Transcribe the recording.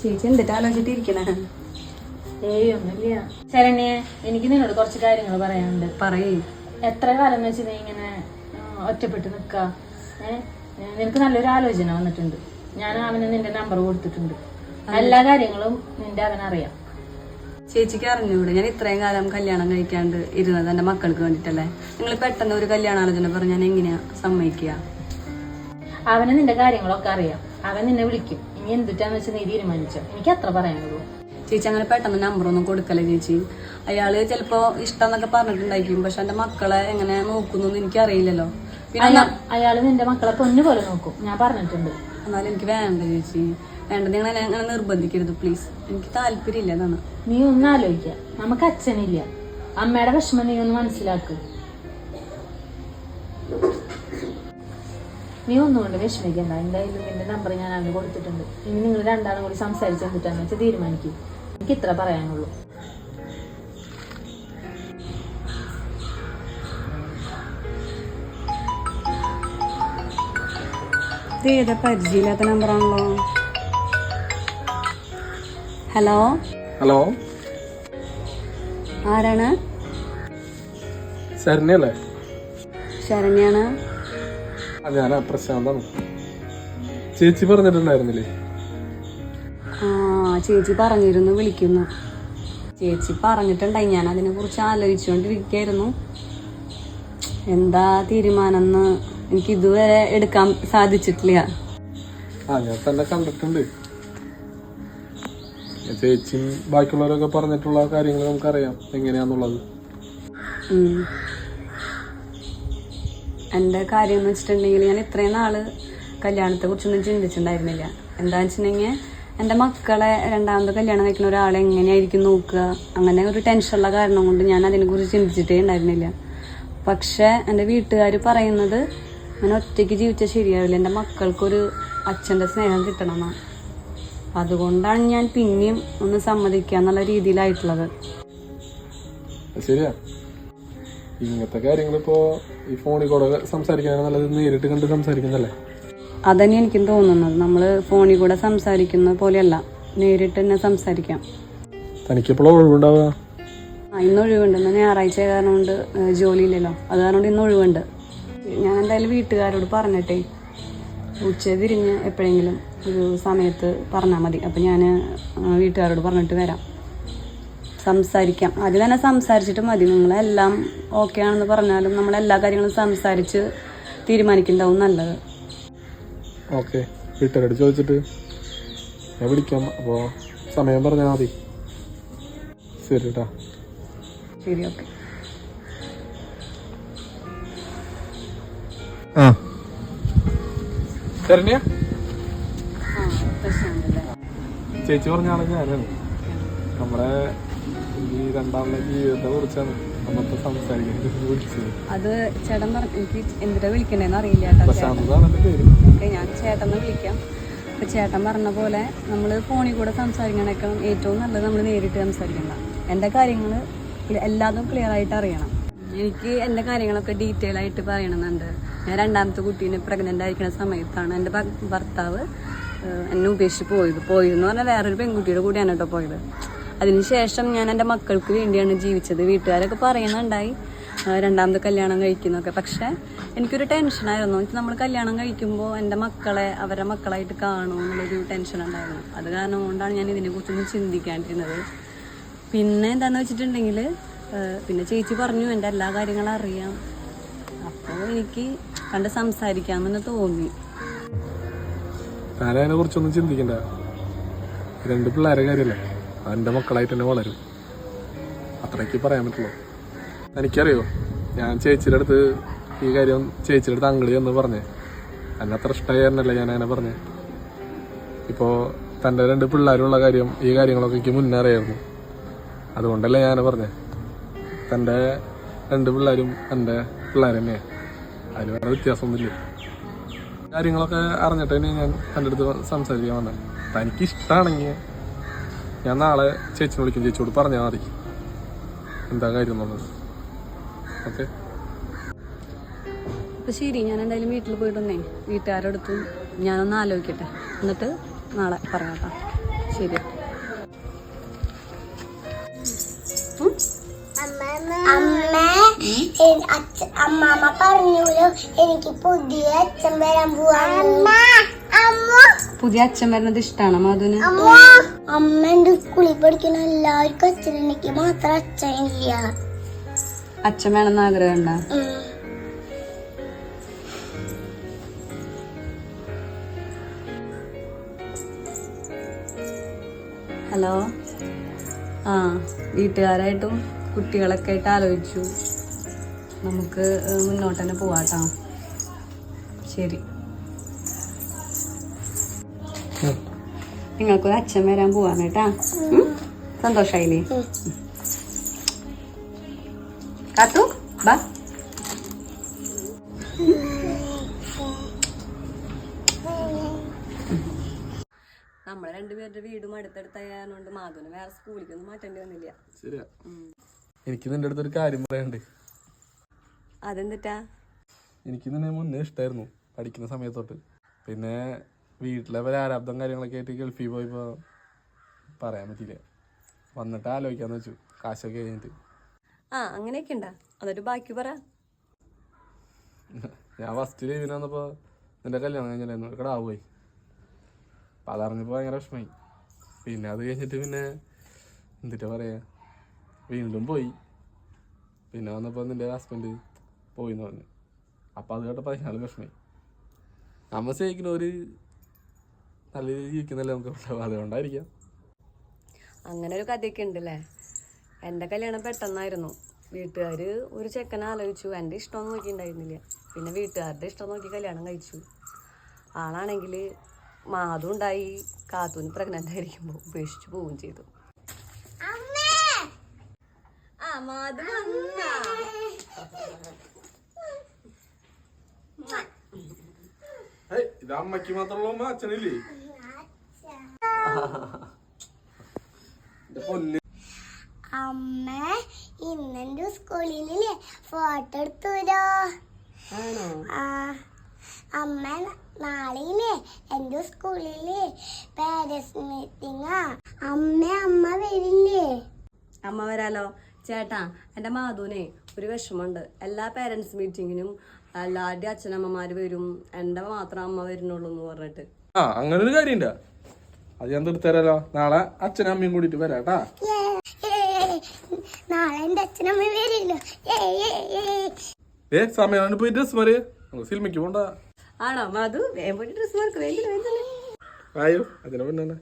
ചേച്ചി എന്തിട്ട് ആലോചിച്ചിട്ടിരിക്കണേ? ഒന്നുമില്ല ശരണ്യെ, എനിക്ക് നിന്നോട് കുറച്ച് കാര്യങ്ങൾ പറയാനുണ്ട്. പറയേ. എത്ര കാലം എന്ന് വെച്ചാൽ നീ ഇങ്ങനെ ഒറ്റപ്പെട്ട് നിക്ക. നിനക്ക് നല്ലൊരു ആലോചന വന്നിട്ടുണ്ട്. ഞാൻ അവന് നിന്റെ നമ്പർ കൊടുത്തിട്ടുണ്ട്. എല്ലാ കാര്യങ്ങളും നിന്റെ അവനറിയാം. ചേച്ചിക്ക് അറിഞ്ഞൂടെ ഞാൻ ഇത്രയും കാലം കല്യാണം കഴിക്കാണ്ട് ഇരുന്നത് എന്റെ മക്കൾക്ക് വേണ്ടിട്ടല്ലേ? നിങ്ങൾ പെട്ടെന്ന് ഒരു കല്യാണാലോചന പറഞ്ഞ ഞാൻ എങ്ങനെയാ സമ്മതിക്കുക? അവന് നിന്റെ കാര്യങ്ങളൊക്കെ അറിയാം. അവൻ നിന്നെ വിളിക്കും. ഇനി എന്തിട്ടാന്ന് വെച്ചാൽ നീ തീരുമാനിച്ചോ. എനിക്ക് അത്ര പറയാനുള്ളൂ. ചേച്ചി അങ്ങനെ പെട്ടെന്ന് നമ്പറൊന്നും കൊടുക്കല്ലേ ചേച്ചി. അയാള് ചിലപ്പോ ഇഷ്ടം എന്നൊക്കെ പറഞ്ഞിട്ടുണ്ടായിരിക്കും. പക്ഷെ എന്റെ മക്കളെ എങ്ങനെ നോക്കുന്നു എനിക്കറിയില്ലല്ലോ. പിന്നെ അയാള് നിന്റെ മക്കളെ പൊന്നു പോലെ നോക്കും, ഞാൻ പറഞ്ഞിട്ടുണ്ട്. എന്നാലും എനിക്ക് വേണ്ട ചേച്ചി, വേണ്ട. നിങ്ങൾ അങ്ങനെ നിർബന്ധിക്കരുത് പ്ലീസ്. എനിക്ക് താല്പര്യമില്ല എന്നാണ്. നീ ഒന്ന് ആലോചിക്ക. നമുക്ക് അച്ഛനില്ല. അമ്മയുടെ വിഷമം നീ ഒന്ന് മനസ്സിലാക്ക്. നീ ഒന്നുകൊണ്ട് വിഷമിക്കണ്ട. എന്തായാലും നിന്റെ നമ്പർ ഞാൻ അവന് കൊടുത്തിട്ടുണ്ട്. ഇനി നിങ്ങൾ രണ്ടാളും കൂടി സംസാരിച്ച് എന്തിട്ടാന്ന് വെച്ചാൽ തീരുമാനിക്കും. എനിക്ക് ഇത്ര പറയാനുള്ളൂ. ഏതാ പരിചയമില്ലാത്ത നമ്പറാണല്ലോ. ഹലോ ഹലോ, ആരാണ്? ശരണ്യല്ലേ? ശരണ്യാണ്. ഞാനാ പ്രശാന്താണ്. ചേച്ചി പറഞ്ഞിട്ടുണ്ടായിരുന്നില്ലേ? ആ, ചേച്ചി പറഞ്ഞിരുന്നു വിളിക്കുന്നു. ചേച്ചി പറഞ്ഞിട്ടുണ്ടായി. ഞാൻ അതിനെ കുറിച്ച് ആലോചിച്ചുകൊണ്ടിരിക്കുകയായിരുന്നു. എന്താ തീരുമാനം എന്ന് എനിക്ക് ഇതുവരെ എടുക്കാൻ സാധിച്ചിട്ടില്ല. ഞാൻ തന്നെ കണ്ടിട്ടുണ്ട്. ചേച്ചിയും ബാക്കിയുള്ളവരൊക്കെ പറഞ്ഞിട്ടുള്ള കാര്യങ്ങൾ നമുക്കറിയാം എങ്ങനെയാന്നുള്ളത്. എൻ്റെ കാര്യം എന്ന് വെച്ചിട്ടുണ്ടെങ്കിൽ ഞാൻ ഇത്രയും നാള് കല്യാണത്തെ കുറിച്ചൊന്നും ചിന്തിച്ചിട്ടുണ്ടായിരുന്നില്ല. എന്താണെന്ന് വെച്ചിട്ടുണ്ടെങ്കിൽ എൻ്റെ മക്കളെ രണ്ടാമത് കല്യാണം കഴിക്കുന്ന ഒരാളെ എങ്ങനെയായിരിക്കും നോക്കുക, അങ്ങനെ ഒരു ടെൻഷനുള്ള കാരണം കൊണ്ട് ഞാൻ അതിനെക്കുറിച്ച് ചിന്തിച്ചിട്ടേ ഉണ്ടായിരുന്നില്ല. പക്ഷെ എൻ്റെ വീട്ടുകാർ പറയുന്നത് ഞാൻ ഒറ്റയ്ക്ക് ജീവിച്ചാൽ ശരിയാവില്ല, എൻ്റെ മക്കൾക്കൊരു അച്ഛൻ്റെ സ്നേഹം കിട്ടണമെന്നാണ്. അതുകൊണ്ടാണ് ഞാൻ പിന്നെയും ഒന്ന് സമ്മതിക്കുക എന്നുള്ള രീതിയിലായിട്ടുള്ളത്. ശരിയാ, ഇങ്ങനത്തെ കാര്യങ്ങളിപ്പോ ഈ ഫോണിൽ കൂടെ സംസാരിക്കാനാണ് നല്ലത്, നേരിട്ട് കണ്ട് സംസാരിക്കുന്നല്ലേ? അതന്നെ എനിക്കും തോന്നുന്നത്. നമ്മൾ ഫോണിൽ കൂടെ സംസാരിക്കുന്ന പോലെയല്ല, നേരിട്ട് തന്നെ സംസാരിക്കാം. തനിക്കെപ്പോഴും ഒഴിവുണ്ടാവുക? ഇന്ന് ഒഴിവുണ്ട്. ഇന്ന് ഞായറാഴ്ച കാരണം കൊണ്ട് ജോലിയില്ലല്ലോ, അത് കാരണം കൊണ്ട് ഇന്ന് ഒഴിവുണ്ട്. ഞാൻ എന്തായാലും വീട്ടുകാരോട് പറഞ്ഞിട്ടേ ഉച്ച തിരിഞ്ഞ് എപ്പോഴെങ്കിലും ഒരു സമയത്ത് പറഞ്ഞാൽ മതി. അപ്പം ഞാൻ വീട്ടുകാരോട് പറഞ്ഞിട്ട് വരാം, സംസാരിക്കാം. ആദ്യം തന്നെ സംസാരിച്ചിട്ട് മതി. നിങ്ങളെല്ലാം ഓക്കെ ആണെന്ന് പറഞ്ഞാലും നമ്മളെല്ലാ കാര്യങ്ങളും സംസാരിച്ച് തീരുമാനിക്കുന്നുണ്ടാവും നല്ലത്. ഓക്കെ, വീട്ടുകാരോട് ചോദിച്ചിട്ട് ഞാൻ വിളിക്കാം. അപ്പോൾ സമയം പറഞ്ഞാൽ മതി. ശരി കേട്ടാ. ശരി, ഓക്കെ. ശരണ്യ, പ്രശ്നമുണ്ടല്ലേ? ചേച്ചി പറഞ്ഞ ആളെ ഞാനാണ്. നമ്മുടെ ഈ രണ്ടാളുടെ ജീവിതത്തെ കുറിച്ചാണ് നമ്മളിപ്പോ സംസാരിക്കാൻ വിളിച്ചത്. അത് ചേട്ടൻ പറഞ്ഞു. എനിക്ക് എന്തിനാ വിളിക്കണ്ടേന്ന് അറിയില്ല കേട്ടോ. ഓക്കെ, ഞാൻ ചേട്ടനെ വിളിക്കാം. അപ്പം ചേട്ടൻ പറഞ്ഞ പോലെ നമ്മൾ ഫോണിൽ കൂടെ സംസാരിക്കണേക്കാളും ഏറ്റവും നല്ലത് നമ്മൾ നേരിട്ട് സംസാരിക്കണ്ട. എൻ്റെ കാര്യങ്ങൾ എല്ലാതും ക്ലിയർ ആയിട്ട് അറിയണം. എനിക്ക് എൻ്റെ കാര്യങ്ങളൊക്കെ ഡീറ്റെയിൽ ആയിട്ട് പറയണമെന്നുണ്ട്. ഞാൻ രണ്ടാമത്തെ കുട്ടീനെ പ്രഗ്നൻ്റ് ആയിരിക്കുന്ന സമയത്താണ് എൻ്റെ ഭർത്താവ് എന്നെ ഉപേക്ഷിച്ച് പോയതെന്ന് പറഞ്ഞാൽ വേറൊരു പെൺകുട്ടിയുടെ കൂടെയാണ് കേട്ടോ പോയത്. അതിനുശേഷം ഞാൻ എൻ്റെ മക്കൾക്ക് വേണ്ടിയാണ് ജീവിച്ചത്. വീട്ടുകാരൊക്കെ പറയുന്നുണ്ടായി രണ്ടാമത്തെ കല്യാണം കഴിക്കുന്നൊക്കെ. പക്ഷേ എനിക്കൊരു ടെൻഷനായിരുന്നു. നമ്മൾ കല്യാണം കഴിക്കുമ്പോൾ എൻ്റെ മക്കളെ അവരുടെ മക്കളായിട്ട് കാണുമോ എന്നുള്ളൊരു ടെൻഷൻ ഉണ്ടായിരുന്നു. അത് കാരണം കൊണ്ടാണ് ഞാൻ ഇതിനെക്കുറിച്ചൊന്നും ചിന്തിക്കാണ്ടിരുന്നത്. പിന്നെ എന്താണെന്ന് വെച്ചിട്ടുണ്ടെങ്കിൽ പിന്നെ ചേച്ചി പറഞ്ഞു എൻ്റെ എല്ലാ കാര്യങ്ങളും അറിയാം. അപ്പോൾ എനിക്ക് കണ്ട് സംസാരിക്കാമെന്ന് തോന്നി. ഞാനതിനെ കുറിച്ചൊന്നും ചിന്തിക്കണ്ട. 2 പിള്ളേരെ കാര്യമല്ലേ, എൻ്റെ മക്കളായിട്ട് തന്നെ വളരും. അത്രയ്ക്ക് പറയാൻ പറ്റുള്ളൂ. എനിക്കറിയോ, ഞാൻ ചേച്ചിയുടെ അടുത്ത് ഈ കാര്യം ചേച്ചിയുടെ അടുത്ത് അങ്കിളി എന്ന് പറഞ്ഞേ. എന്നെ അത്ര ഇഷ്ടമായിരുന്നല്ലേ ഞാൻ അങ്ങനെ പറഞ്ഞേ. ഇപ്പോൾ തൻ്റെ 2 പിള്ളേരുള്ള കാര്യം, ഈ കാര്യങ്ങളൊക്കെ എനിക്ക് മുന്നേ അറിയായിരുന്നു. അതുകൊണ്ടല്ലേ ഞാൻ പറഞ്ഞേ. തൻ്റെ 2 പിള്ളേരും എൻ്റെ പിള്ളേർ തന്നെയാണ്, അതിൽ വേറെ വ്യത്യാസമൊന്നുമില്ല. കാര്യങ്ങളൊക്കെ അറിഞ്ഞിട്ട് തന്നെ ഞാൻ എൻ്റെ അടുത്ത് സംസാരിക്കാൻ വന്നത്. തനിക്ക് ഇഷ്ടമാണെങ്കിൽ ഞാൻ നാളെ ചേച്ചിനെ വിളിക്കും. ചേച്ചിയോട് പറഞ്ഞാൽ മതി എന്താ കാര്യം എന്നുള്ളത്. ഓക്കെ, അപ്പോൾ ശരി, ഞാൻ എന്തായാലും വീട്ടിൽ പോയിട്ടൊന്നേ വീട്ടുകാരുടെ അടുത്തും ഞാനൊന്ന് ആലോചിക്കട്ടെ, എന്നിട്ട് നാളെ പറയാം കേട്ടോ. ശരി. അമ്മാമ്മ പറഞ്ഞല്ലോ എനിക്ക് പുതിയ അച്ഛൻ വരാൻ പോവാ. പുതിയ അച്ഛൻ വരുന്നത് ഇഷ്ടാണോ മാധുന്? അമ്മ എന്റെ സ്കൂളിൽ പഠിക്കുന്ന എല്ലാവർക്കും അച്ഛൻ, എനിക്ക് മാത്രം അച്ഛനില്ല. അച്ഛൻ വേണമെന്ന് ആഗ്രഹം ഉണ്ടോ? ഹലോ. ആ, വീട്ടുകാരായിട്ടും കുട്ടികളൊക്കെ ആയിട്ട് ആലോചിച്ചു. നമുക്ക് മുന്നോട്ട് തന്നെ പോവാട്ടോ. ശരി. നിങ്ങൾക്കൊരു അച്ഛൻ വരാൻ പോവാണ് കേട്ടാ. സന്തോഷായില്ലേ? കാത്തു ബാ. നമ്മളെ രണ്ടുപേരുടെ വീടും അടുത്തടുത്തായതുകൊണ്ട് മാധുവിന് വേറെ സ്കൂളിലേക്കൊന്നും മാറ്റേണ്ടി വന്നില്ല. ശരിയാ. എനിക്ക് നിന്റെ അടുത്തൊരു കാര്യം പറയാനുണ്ട്. അതെന്തിട്ടാ? എനിക്ക് നിന്നെ മുന്നേ ഇഷ്ടമായിരുന്നു പഠിക്കുന്ന സമയത്തോട്ട്. പിന്നെ വീട്ടിലെ പല ആരാബ്ദം കാര്യങ്ങളൊക്കെ ആയിട്ട് ഗൾഫിൽ പോയപ്പോൾ പറയാൻ പറ്റിയില്ല. വന്നിട്ട് ആലോചിക്കാന്ന് വെച്ചു, കാശൊക്കെ കഴിഞ്ഞിട്ട്. ആ, അങ്ങനെയൊക്കെ ഉണ്ടാ? അതൊരു ബാക്കി പറ. ഞാൻ ഫസ്റ്റ് ലീവിന് വന്നപ്പോൾ നിന്റെ കല്യാണം കഴിഞ്ഞായിരുന്നു, ഒരു കടാവുപോയി. അപ്പം അതറിഞ്ഞപ്പോൾ ഭയങ്കര വിഷമമായി. പിന്നെ അത് കഴിഞ്ഞിട്ട് പിന്നെ എന്തിട്ടാ പറയാ, വീണ്ടും പോയി. പിന്നെ വന്നപ്പോൾ നിന്റെ ഹസ്ബൻഡ് പോയിന്ന് പറഞ്ഞു. അപ്പം അത് കേട്ടപ്പോൾ അതിനാൾ വിഷമമായി. നമ്മ സ്നേഹിക്കുന്ന ഒരു നല്ല രീതിയിൽ ജീവിക്കുന്നല്ലേ നമുക്ക് ഉണ്ടാവും, അതുകൊണ്ടായിരിക്കാം. അങ്ങനെ ഒരു കഥയൊക്കെ ഉണ്ടല്ലേ. എൻ്റെ കല്യാണം പെട്ടെന്നായിരുന്നു. വീട്ടുകാർ ഒരു ചെക്കനെ ആലോചിച്ചു. എൻ്റെ ഇഷ്ടമൊന്നും നോക്കിയിട്ടുണ്ടായിരുന്നില്ല. പിന്നെ വീട്ടുകാരുടെ ഇഷ്ടം നോക്കി കല്യാണം കഴിച്ചു. ആളാണെങ്കിൽ മാധു ഉണ്ടായി. കാത്തൂന് പ്രഗ്നൻ്റ് ആയിരിക്കുമ്പോൾ ഉപേക്ഷിച്ച് പോവുകയും ചെയ്തു. ആ, മാധു വന്നാ? ഇത് അമ്മയ്ക്ക് മാത്രമുള്ള അച്ഛനില്ലേ? അമ്മ ഇന്നെന്റെ സ്കൂളിലെ ഫോട്ടോ എടുത്തൂരോ? ആണോ? അമ്മ നാളെയില്ലേ എന്റെ സ്കൂളില് പാരന്റ്സ് മീറ്റിംഗാ. അമ്മ വരില്ലേ? അമ്മ വരാലോ. ചേട്ടാ, എൻ്റെ മാധുവിനെ ഒരു വിഷമമുണ്ട്. എല്ലാ പേരൻസ് മീറ്റിങ്ങിനും എല്ലാവരുടെയും അച്ഛനമ്മമാര് വരും, എൻ്റെ മാത്രം അമ്മ വരുന്നുള്ളൂ എന്ന് പറഞ്ഞിട്ട്. ആ, അങ്ങനെ ഒരു കാര്യമുണ്ടാ? അത് ഞാൻ തീർത്തരാലോ. നാളെ അച്ഛനും അമ്മയും കൂടിയിട്ട് വരാട്ടാ. നാളെ എന്റെ അച്ഛനമ്മ വരില്ലോ. സമയമാണ് പോയി ഡ്രസ് മാറിയ സിനിമയ്ക്ക് പോണ്ട. ആണോ മാധു? വേഗം പോയിട്ട് ഡ്രസ് മാർക്ക്. വേഗം ആയോ അതിനെ പിന്നെ